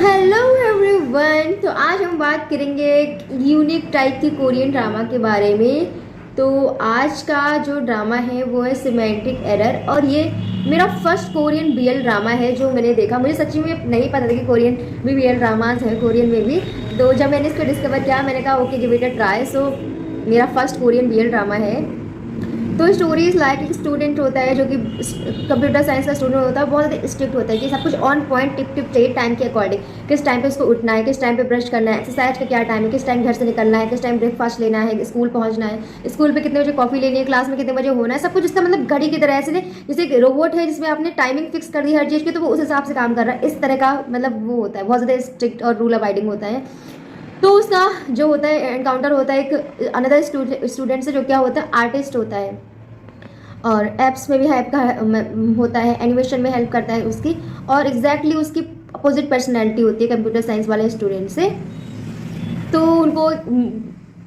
Hello everyone. तो आज हम बात करेंगे एक यूनिक टाइप की कोरियन ड्रामा के बारे में। तो आज का जो ड्रामा है वो है सिमेंटिक एरर, और ये मेरा फर्स्ट कोरियन बीएल ड्रामा है जो मैंने देखा। मुझे सच्ची में नहीं पता था कि कोरियन भी बीएल ड्रामाज है, कोरियन में भी। तो जब मैंने इसको डिस्कवर किया मैंने कहा okay give it a try. So मेरा फर्स्ट कोरियन बीएल ड्रामा है। तो स्टोरी इज़ लाइक एक स्टूडेंट होता है जो कि कंप्यूटर साइंस का स्टूडेंट होता है, बहुत ज़्यादा स्ट्रिक्ट होता है कि सब कुछ ऑन पॉइंट टिप टिप चाहिए टाइम के अकॉर्डिंग। किस टाइम पे उसको उठना है, किस टाइम पे ब्रश करना है, एक्सरसाइज का क्या टाइम है, किस टाइम घर से निकलना है, किस टाइम ब्रेकफास्ट लेना है, स्कूल पहुंचना है, स्कूल पे कितने बजे कॉफ़ी लेनी है, क्लास में कितने बजे होना है, सब कुछ इसका मतलब घड़ी की तरह ऐसे जैसे एक रोबोट है जिसमें आपने टाइमिंग फिक्स कर दी हर चीज़ की, तो वो उस हिसाब से काम कर रहा है। इस तरह का मतलब वो होता है, बहुत ज़्यादा स्ट्रिक्ट और रूल अबाइडिंग होता है। तो उसका जो होता है एनकाउंटर होता है एक अनदर स्टूडेंट से जो क्या होता है आर्टिस्ट होता है, और एप्स में भी हेल्प का होता है, एनिमेशन में हेल्प करता है उसकी, और एग्जैक्टली उसकी अपोजिट पर्सनैलिटी होती है कंप्यूटर साइंस वाले स्टूडेंट से। तो उनको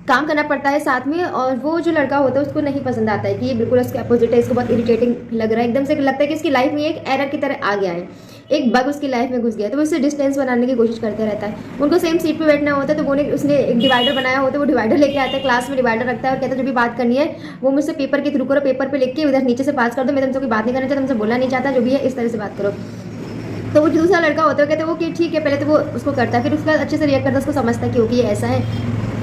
काम करना पड़ता है साथ में, और वो जो लड़का होता है उसको नहीं पसंद आता है कि ये बिल्कुल उसके अपोजिट है, इसको बहुत इरिटेटिंग लग रहा है, एकदम से लगता है कि इसकी लाइफ में एक एरर की तरह आ गया है, एक बग उसकी लाइफ में घुस गया। तो वो उससे डिस्टेंस बनाने की कोशिश करते रहता है। उनको सेम सीट पे बैठना होता है, तो वो उसने एक डिवाइडर बनाया होता है, वो डिवाइडर लेके आता है, क्लास में डिवाइडर रखता है और कहता है जो भी बात करनी है वो मुझसे पेपर के थ्रू करो, पेपर पे लिख के उधर नीचे से पास कर दो, मैं तुमसे कोई बात नहीं करना चाहता, तुमसे बोलना नहीं चाहता, जो भी है इस तरह से बात करो। तो वो दूसरा लड़का होता है कहते हैं वो कि ठीक है, पहले तो वो उसको करता है, फिर उसके बाद अच्छे से रिएक्ट करता है, उसको समझता है कि ओके ये ऐसा है,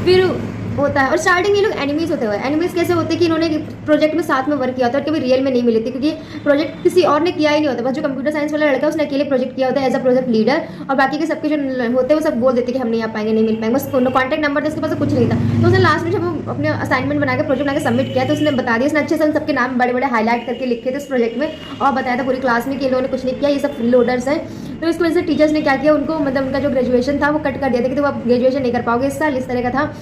फिर होता है। और स्टार्टिंग ये लोग एनिमीज होते हुए, एनिमीज कैसे होते हैं कि इन्होंने प्रोजेक्ट में साथ में वर्क किया होता है और कभी रियल में नहीं मिले थे, क्योंकि प्रोजेक्ट किसी और ने किया ही नहीं होता। बस जो कंप्यूटर साइंस वाला लड़का उसने अकेले प्रोजेक्ट किया होता है एज अ प्रोजेक्ट लीडर, और बाकी के सबके जो होते हैं वो सब बोल देते कि हम नहीं आ पाएंगे, नहीं मिल पाएंगे, बस कॉन्टैक्ट नंबर था, उसके पास कुछ नहीं था। तो उसने लास्ट में जब वो अपने असाइनमेंट बना के प्रोजेक्ट बना के सबमिट किया तो उसने बता दिया, उसने अच्छे से सबके नाम बड़े बड़े हाईलाइट करके लिखे थे उस प्रोजेक्ट में, और बताया था पूरी क्लास में कि इन्होंने कुछ नहीं किया, ये सब फ्री लोडर्स हैं। तो इस वजह से टीचर्स ने क्या किया, उनको मतलब उनका जो ग्रेजुएशन था वो कट कर दिया था कि तो आप ग्रेजुएशन नहीं कर पाओगे इस साल, इस तरह का था।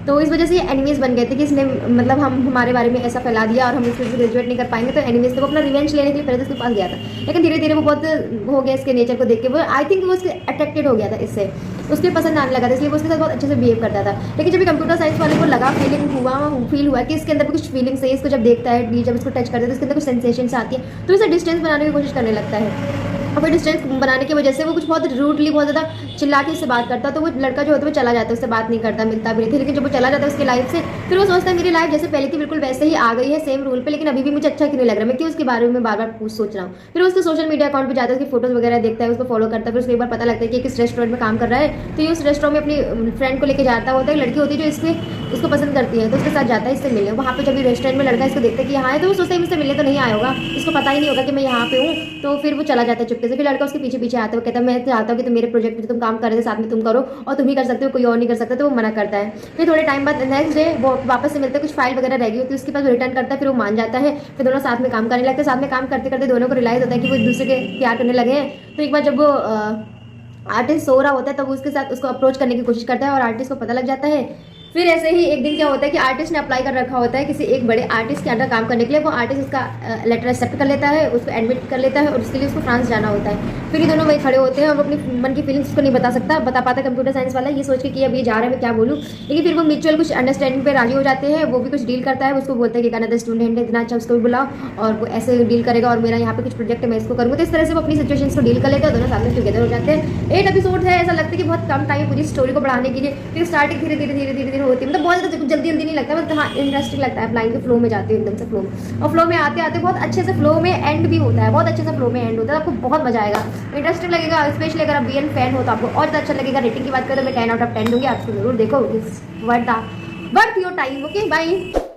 तो इस वजह से ये एनिमीज बन गए थे कि इसने मतलब हम हमारे बारे में ऐसा फैला दिया और हम इससे ग्रेजुएट नहीं कर पाएंगे। तो एनिमीज तो वो अपना रिवेंज लेने के लिए पहले तो उसके पास गया था, लेकिन धीरे धीरे वो बहुत हो गया इसके नेचर को देख के, वो आई थिंक वो उसके अट्रैक्टेड हो गया था इससे, उसके पसंद आने लगा था, इसलिए वो उसके साथ बहुत अच्छे से बिहेव करता था। लेकिन जब कंप्यूटर साइंस वाले को लगा फील हुआ कि इसके अंदर भी कुछ फीलिंग्स है, इसको जब देखता है जब इसको टच करता है तो इसके अंदर कुछ सेंसेशंस आती है, तो इसे डिस्टेंस बनाने की कोशिश करने लगता है। और फिर डिस्टेंस बनाने की वजह से वो कुछ बहुत रूडली बहुत ज़्यादा चिल्ला के उससे बात करता है। तो वो लड़का जो होता है वो चला जाता है, उससे बात नहीं करता, मिलता भी नहीं था। लेकिन जब वो चला जाता है उसकी लाइफ से, फिर वो सोचता है मेरी लाइफ जैसे पहले की बिल्कुल वैसे ही आ गई है सेम रूल पे, लेकिन अभी भी मुझे अच्छा क्यों नहीं लग रहा, मैं क्यों उसके बारे में बार बार सोच रहा हूँ। फिर उसके सोशल मीडिया अकाउंट पर जाता है, उसकी फोटोज वगैरह देखता है, उसको फॉलो करता है। फिर उसको एक बार पता लगता है कि किस रेस्टोरेंट में काम कर रहा है, तो ये उस रेस्टोरेंट में अपनी फ्रेंड को लेकर जाता होता है, लड़की होती है जो इसको पसंद करती है, तो उसके साथ जाता है इससे मिलने। वहाँ पे जब भी रेस्टोरेंट में लड़का इसको देखता है कि यहाँ है, तो वो सोचता है मुझसे मिलने तो नहीं आया होगा, इसको पता ही नहीं होगा कि मैं यहाँ पे हूँ। तो फिर वो चला जाता है चुपके से। फिर लड़का उसके पीछे पीछे आता है, कहता है मैं चाहता हूँ कि तुम मेरे प्रोजेक्ट में तुम काम कर रहे थे साथ में तुम करो, और तुम ही कर सकते हो, कोई और नहीं कर सकता। तो वो मना करता है। फिर थोड़े टाइम बाद नेक्स्ट डे वो वापस से मिलते हैं, कुछ फाइल वगैरह रह गई होती है उसके पास, रिटर्न करता है, फिर वो मान जाता है। फिर दोनों साथ में काम करने लगते हैं। साथ में काम करते करते दोनों को रियलाइज होता है कि वो एक दूसरे के प्यार करने लगे हैं। तो एक बार जब वो आर्टिस्ट सो रहा होता है तब वो उसके साथ उसको अप्रोच करने की कोशिश करता है, और आर्टिस्ट को पता लग जाता है। फिर ऐसे ही एक दिन क्या होता है कि आर्टिस्ट ने अप्लाई कर रखा होता है किसी एक बड़े आर्टिस्ट के अंडर काम करने के लिए। वो आर्टिस्ट उसका लेटर एक्सेप्ट कर लेता है, उसको एडमिट कर लेता है, और उसके लिए उसको फ्रांस जाना होता है। फिर ये दोनों वही खड़े होते हैं, और वो अपनी मन की फीलिंग्स उसको नहीं बता पाता कंप्यूटर साइंस वाला, ये सोच के कि अब ये जा रहा है मैं क्या बोलूँ। लेकिन फिर वो म्यूचुअल कुछ अंडरस्टैंडिंग पे राजी हो जाते हैं। वो भी कुछ डील करता है, उसको बोलते हैं कि अनदर स्टूडेंट है इतना अच्छा, उसको भी बुलाओ और वो ऐसे डील करेगा, और मेरा यहाँ पे कुछ प्रोजेक्ट है मैं इसको करूँगा। तो इस तरह से वो अपनी सिचुएशन को डील कर लेते हैं, दोनों साथ में टुगेदर हो जाते हैं। 8 एपिसोड है, ऐसा लगता है कि बहुत कम टाइम पूरी स्टोरी को बढ़ाने के लिए। फिर स्टार्टिंग धीरे धीरे होती है, मतलब बहुत ज़्यादा जल्दी नहीं लगता, मतलब हाँ इंटरेस्टिंग लगता है। लाइन के फ्लो में जाते हो एकदम से फ्लो में, और फ्लो में आते आते बहुत अच्छे से फ्लो में एंड भी होता है, बहुत अच्छे से फ्लो में एंड होता है। आपको बहुत मजा आएगा, इंटरेस्टिंग लगेगा। स्पेशली अगर आप बीएन फैन हो तो आपको और अच्छा लगेगा। रेटिंग की बात करें तो मैं 10 आउट ऑफ 10 दूंगी, आपको जरूर देखो, worth your time. Okay bye.